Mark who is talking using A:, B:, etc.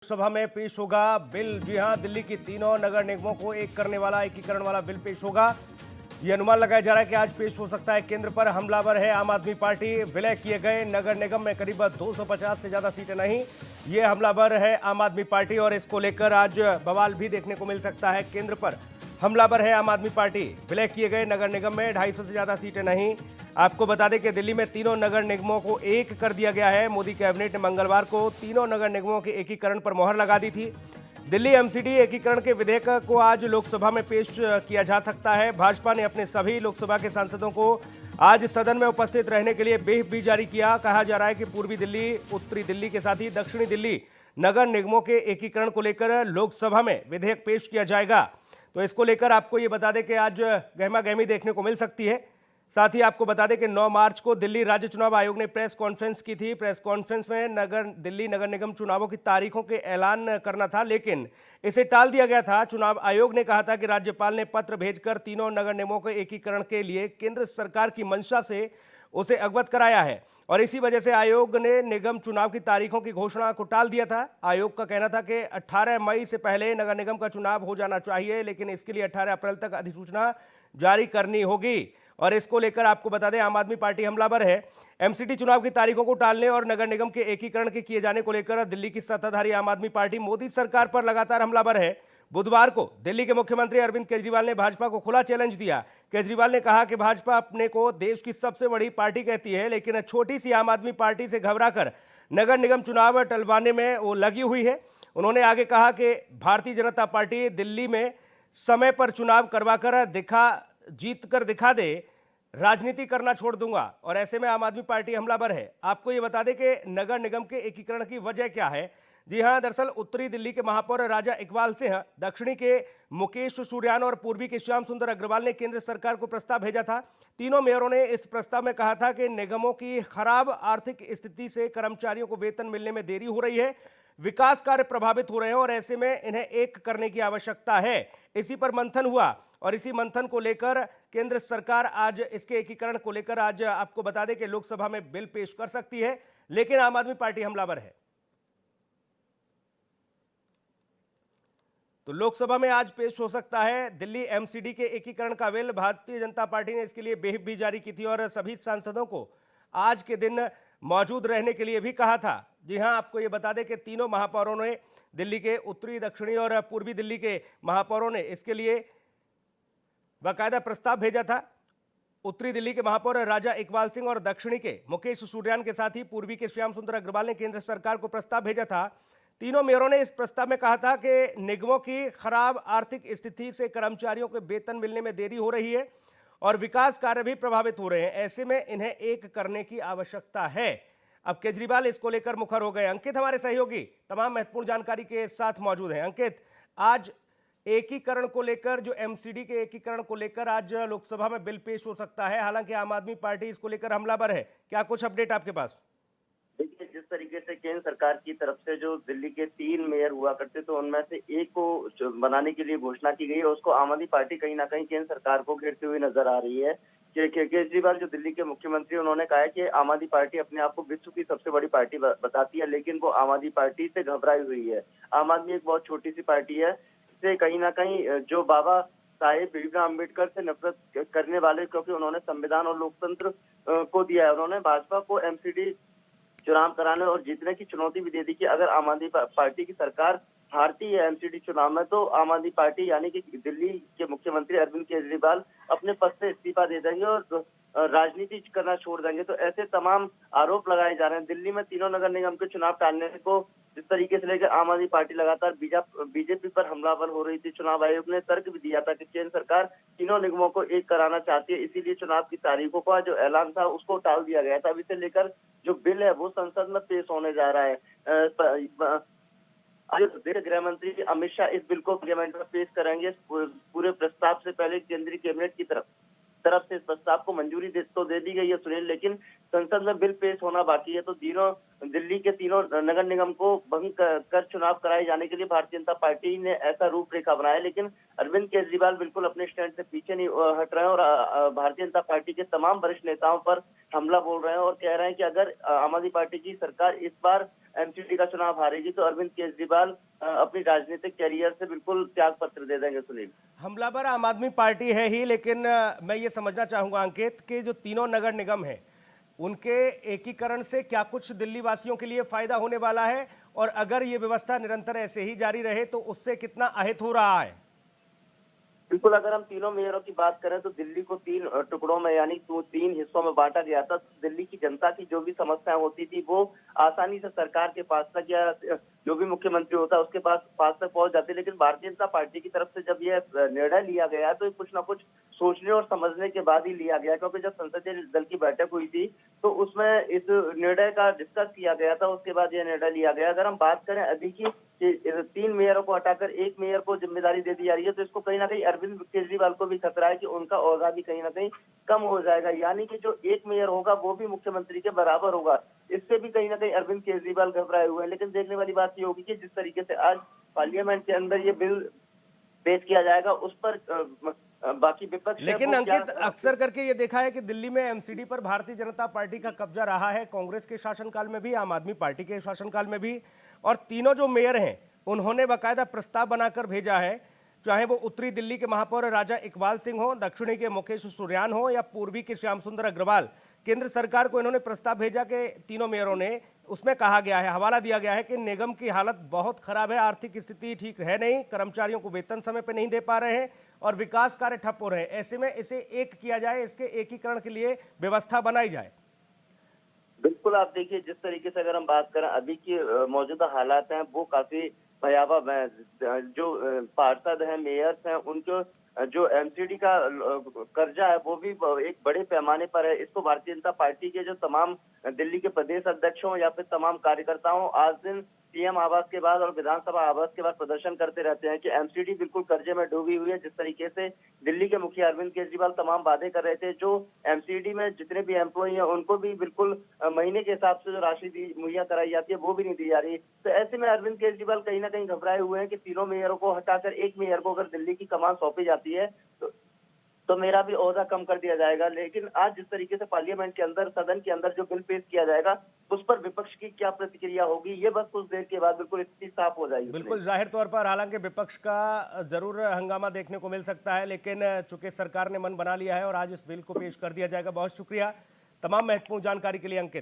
A: सभा में पेश होगा बिल। जी हां, दिल्ली की तीनों नगर निगमों को एक करने वाला एकीकरण वाला बिल पेश होगा। यह अनुमान लगाया जा रहा है कि आज पेश हो सकता है। केंद्र पर हमलावर है आम आदमी पार्टी। विलय किए गए नगर निगम में करीब 250 से ज्यादा सीटें नहीं, ये हमलावर है आम आदमी पार्टी और इसको लेकर आज बवाल भी देखने को मिल सकता है। केंद्र पर हमलावर है आम आदमी पार्टी। विलय किए गए नगर निगम में 250 से ज्यादा सीटें नहीं। आपको बता दें कि दिल्ली में तीनों नगर निगमों को एक कर दिया गया है। मोदी कैबिनेट ने मंगलवार को तीनों नगर निगमों के एकीकरण पर मोहर लगा दी थी। दिल्ली एमसीडी एकीकरण के विधेयक को आज लोकसभा में पेश किया जा सकता है। भाजपा ने अपने सभी लोकसभा के सांसदों को आज सदन में उपस्थित रहने के लिए व्हिप भी जारी किया। कहा जा रहा है कि पूर्वी दिल्ली, उत्तरी दिल्ली के साथ ही दक्षिणी दिल्ली नगर निगमों के एकीकरण को लेकर लोकसभा में विधेयक पेश किया जाएगा। तो इसको लेकर आपको ये बता दें कि आज गहमा गहमी देखने को मिल सकती है। साथ ही आपको बता दें कि 9 मार्च को दिल्ली राज्य चुनाव आयोग ने प्रेस कॉन्फ्रेंस की थी। प्रेस कॉन्फ्रेंस में दिल्ली नगर निगम चुनावों की तारीखों के ऐलान करना था, लेकिन इसे टाल दिया गया था। चुनाव आयोग ने कहा था कि राज्यपाल ने पत्र भेजकर तीनों नगर निगमों के एकीकरण के लिए केंद्र सरकार की मंशा से उसे अवगत कराया है और इसी वजह से आयोग ने निगम चुनाव की तारीखों की घोषणा को टाल दिया था। आयोग का कहना था कि 18 मई से पहले नगर निगम का चुनाव हो जाना चाहिए, लेकिन इसके लिए 18 अप्रैल तक अधिसूचना जारी करनी होगी। और इसको लेकर आपको बता दें, आम आदमी पार्टी हमलावर है। एमसीडी चुनाव की तारीखों को टालने और नगर निगम के एकीकरण के किए जाने को लेकर दिल्ली की सत्ताधारी आम आदमी पार्टी मोदी सरकार पर लगातार हमलावर है। बुधवार को दिल्ली के मुख्यमंत्री अरविंद केजरीवाल ने भाजपा को खुला चैलेंज दिया। केजरीवाल ने कहा कि भाजपा अपने को देश की सबसे बड़ी पार्टी कहती है, लेकिन छोटी सी आम आदमी पार्टी से घबराकर नगर निगम चुनाव टलवाने में वो लगी हुई है। उन्होंने आगे कहा कि भारतीय जनता पार्टी दिल्ली में समय पर चुनाव करवाकर जीत कर दिखा दे, राजनीति करना छोड़ दूंगा। और ऐसे में आम आदमी पार्टी हमलावर है। आपको ये बता दें कि नगर निगम के एकीकरण की वजह क्या है। जी हां, दरअसल उत्तरी दिल्ली के महापौर राजा इकबाल सिंह, दक्षिणी के मुकेश सूर्यान और पूर्वी के श्याम सुंदर अग्रवाल ने केंद्र सरकार को प्रस्ताव भेजा था। तीनों मेयरों ने इस प्रस्ताव में कहा था कि निगमों की खराब आर्थिक स्थिति से कर्मचारियों को वेतन मिलने में देरी हो रही है, विकास कार्य प्रभावित हो रहे हैं और ऐसे में इन्हें एक करने की आवश्यकता है। इसी पर मंथन हुआ और इसी मंथन को लेकर केंद्र सरकार आज इसके एकीकरण को लेकर आज आपको बता दें कि लोकसभा में बिल पेश कर सकती है, लेकिन आम आदमी पार्टी हमलावर है। तो लोकसभा में आज पेश हो सकता है दिल्ली एमसीडी के एकीकरण का बिल। भारतीय जनता पार्टी ने इसके लिए व्हिप भी जारी की थी और सभी सांसदों को आज के दिन मौजूद रहने के लिए भी कहा था। जी हां, आपको ये बता दें कि तीनों महापौरों ने, दिल्ली के उत्तरी, दक्षिणी और पूर्वी दिल्ली के महापौरों ने इसके लिए बाकायदा प्रस्ताव भेजा था। उत्तरी दिल्ली के महापौर राजा इकबाल सिंह और दक्षिणी के मुकेश सूर्यान के साथ ही पूर्वी के श्याम सुंदर अग्रवाल ने केंद्र सरकार को प्रस्ताव भेजा था। तीनों मेयरों ने इस प्रस्ताव में कहा था कि निगमों की खराब आर्थिक स्थिति से कर्मचारियों को वेतन मिलने में देरी हो रही है और विकास कार्य भी प्रभावित हो रहे हैं। ऐसे में इन्हें एक करने की आवश्यकता है। अब केजरीवाल इसको लेकर मुखर हो गए। अंकित हमारे सहयोगी तमाम महत्वपूर्ण जानकारी के साथ मौजूद हैं। अंकित, आज एकीकरण को लेकर, जो एमसीडी के एकीकरण को लेकर आज लोकसभा में बिल पेश हो सकता है, हालांकि आम आदमी पार्टी इसको लेकर हमलावर है। क्या कुछ अपडेट आपके पास?
B: देखिए, जिस तरीके से केंद्र सरकार की तरफ से जो दिल्ली के 3 मेयर हुआ करते तो उनमें से एक को बनाने के लिए घोषणा की गई और उसको आम आदमी पार्टी कहीं ना कहीं केंद्र सरकार को घेरते हुए नजर आ रही है। केजरीवाल जो दिल्ली के मुख्यमंत्री, उन्होंने कहा है कि आम आदमी पार्टी अपने आप को विश्व की सबसे बड़ी पार्टी बताती है, लेकिन वो आम आदमी पार्टी से घबराई हुई है। आम आदमी एक बहुत छोटी सी पार्टी है, इससे कहीं ना कहीं जो बाबा साहेब भीमराव अम्बेडकर से नफरत करने वाले, क्योंकि उन्होंने संविधान और लोकतंत्र को दिया है, उन्होंने भाजपा को एमसीडी चुनाव कराने और जीतने की चुनौती भी दे दी कि अगर आम आदमी पार्टी की सरकार हारती है एमसीडी चुनाव में, तो आम आदमी पार्टी यानी कि दिल्ली के मुख्यमंत्री अरविंद केजरीवाल अपने पद से इस्तीफा दे देंगे और राजनीति करना छोड़ देंगे। तो ऐसे तमाम आरोप लगाए जा रहे हैं। दिल्ली में तीनों नगर निगम के चुनाव टालने को जिस तरीके से लेकर आम आदमी पार्टी लगातार बीजेपी पर हमलावर हो रही थी, चुनाव आयोग ने तर्क भी दिया था कि केंद्र सरकार तीनों निगमों को एक कराना चाहती है, इसीलिए चुनाव की तारीखों का जो ऐलान था उसको टाल दिया गया था। अब इसे लेकर जो बिल है वो संसद में पेश होने जा रहा है। आज गृह मंत्री अमित शाह इस बिल को पार्लियामेंट में पेश करेंगे। पूरे प्रस्ताव से पहले केंद्रीय कैबिनेट की तरफ से इस प्रस्ताव को मंजूरी तो दे दी गई है सुनील, लेकिन संसद में बिल पेश होना बाकी है। तो तीनों दिल्ली के तीनों नगर निगम को भंग कर चुनाव कराए जाने के लिए भारतीय जनता पार्टी ने ऐसा रूपरेखा बनाया। लेकिन अरविंद केजरीवाल बिल्कुल अपने स्टैंड से पीछे नहीं हट रहे हैं और भारतीय जनता पार्टी के तमाम वरिष्ठ नेताओं पर हमला बोल रहे हैं और कह रहे हैं कि अगर आम आदमी पार्टी की सरकार इस बार एमसीडी का चुनाव हारेगी तो अरविंद केजरीवाल अपनी राजनीतिक कैरियर से बिल्कुल त्याग पत्र दे देंगे। सुनील,
A: हमलावर आम आदमी पार्टी है ही, लेकिन मैं ये समझना चाहूंगा अंकित कि जो तीनों नगर निगम हैं उनके एकीकरण से क्या कुछ दिल्ली वासियों के लिए फायदा होने वाला है, और अगर ये व्यवस्था निरंतर ऐसे ही जारी रहे तो उससे कितना अहित हो रहा है?
B: बिल्कुल, अगर हम तीनों मेयरों की बात करें तो दिल्ली को तीन टुकड़ों में यानी तीन हिस्सों में बांटा गया था। दिल्ली की जनता की जो भी समस्याएं होती थी वो आसानी से सरकार के पास तक या जो भी मुख्यमंत्री होता है उसके पास तक पहुंच जाती। लेकिन भारतीय जनता पार्टी की तरफ से जब यह निर्णय लिया गया तो कुछ ना कुछ सोचने और समझने के बाद ही लिया गया, क्योंकि जब संसदीय दल की बैठक हुई थी तो उसमें इस निर्णय का डिस्कस किया गया था, उसके बाद यह निर्णय लिया गया। अगर हम बात करें अभी की तीन मेयरों को हटाकर एक मेयर को जिम्मेदारी दे दी जा रही है तो इसको कहीं ना कहीं अरविंद केजरीवाल को भी खतरा है कि उनका ओहदा भी कहीं ना कहीं कम हो जाएगा, यानी कि जो एक मेयर होगा वो भी मुख्यमंत्री के बराबर होगा। इससे भी कहीं ना कहीं अरविंद केजरीवाल घबराए हुए हैं। लेकिन देखने वाली बात ये होगी कि जिस तरीके से आज पार्लियामेंट के अंदर ये बिल पेश किया जाएगा उस पर बाकी विपक्ष,
A: लेकिन अंकित, अक्सर करके ये देखा है कि दिल्ली में एमसीडी पर भारतीय जनता पार्टी का कब्जा रहा है, कांग्रेस के शासनकाल में भी, आम आदमी पार्टी के शासनकाल में भी, और तीनों जो मेयर हैं उन्होंने बाकायदा प्रस्ताव बनाकर भेजा है, चाहे वो उत्तरी दिल्ली के महापौर राजा इकबाल सिंह हो, दक्षिणी के मुकेश सुरयान हो या पूर्वी के श्याम सुंदर अग्रवाल। केंद्र सरकार को इन्होंने प्रस्ताव भेजा कि तीनों मेयरों ने, उसमें कहा गया है, हवाला दिया गया है कि निगम की हालत बहुत खराब है, आर्थिक स्थिति ठीक है नहीं, कर्मचारियों को वेतन समय पर नहीं दे पा रहे हैं और विकास कार्य ठप हो रहे हैं। ऐसे में इसे एक किया जाए, इसके एकीकरण के लिए व्यवस्था बनाई जाए।
B: बिल्कुल, आप देखिए जिस तरीके से अगर हम बात करें अभी की मौजूदा हालात हैं वो काफी भयावह है। जो पार्षद हैं, मेयर्स हैं, उनको जो एमसीडी का कर्जा है वो भी एक बड़े पैमाने पर है। इसको भारतीय जनता पार्टी के जो तमाम दिल्ली के प्रदेश अध्यक्षों या फिर तमाम कार्यकर्ताओं आज दिन सीएम आवास के बाद और विधानसभा आवास के बाद प्रदर्शन करते रहते हैं कि एमसीडी बिल्कुल कर्जे में डूबी हुई है। जिस तरीके से दिल्ली के मुखिया अरविंद केजरीवाल तमाम वादे कर रहे थे, जो एमसीडी में जितने भी एम्प्लॉई हैं उनको भी बिल्कुल महीने के हिसाब से जो राशि मुहैया कराई जाती है वो भी नहीं दी जा रही। तो ऐसे में अरविंद केजरीवाल कहीं ना कहीं घबराए हुए हैं कि तीनों मेयरों को हटाकर एक मेयर को अगर दिल्ली की कमान सौंपी जाती है तो मेरा भी ओहदा कम कर दिया जाएगा। लेकिन आज जिस तरीके से पार्लियामेंट के अंदर, सदन के अंदर जो बिल पेश किया जाएगा उस पर विपक्ष की क्या प्रतिक्रिया होगी, ये बस कुछ देर के बाद बिल्कुल स्थिति साफ हो जाएगी।
A: बिल्कुल जाहिर तौर पर हालांकि विपक्ष का जरूर हंगामा देखने को मिल सकता है, लेकिन चूंकि सरकार ने मन बना लिया है और आज इस बिल को पेश कर दिया जाएगा। बहुत शुक्रिया तमाम महत्वपूर्ण जानकारी के लिए अंकित।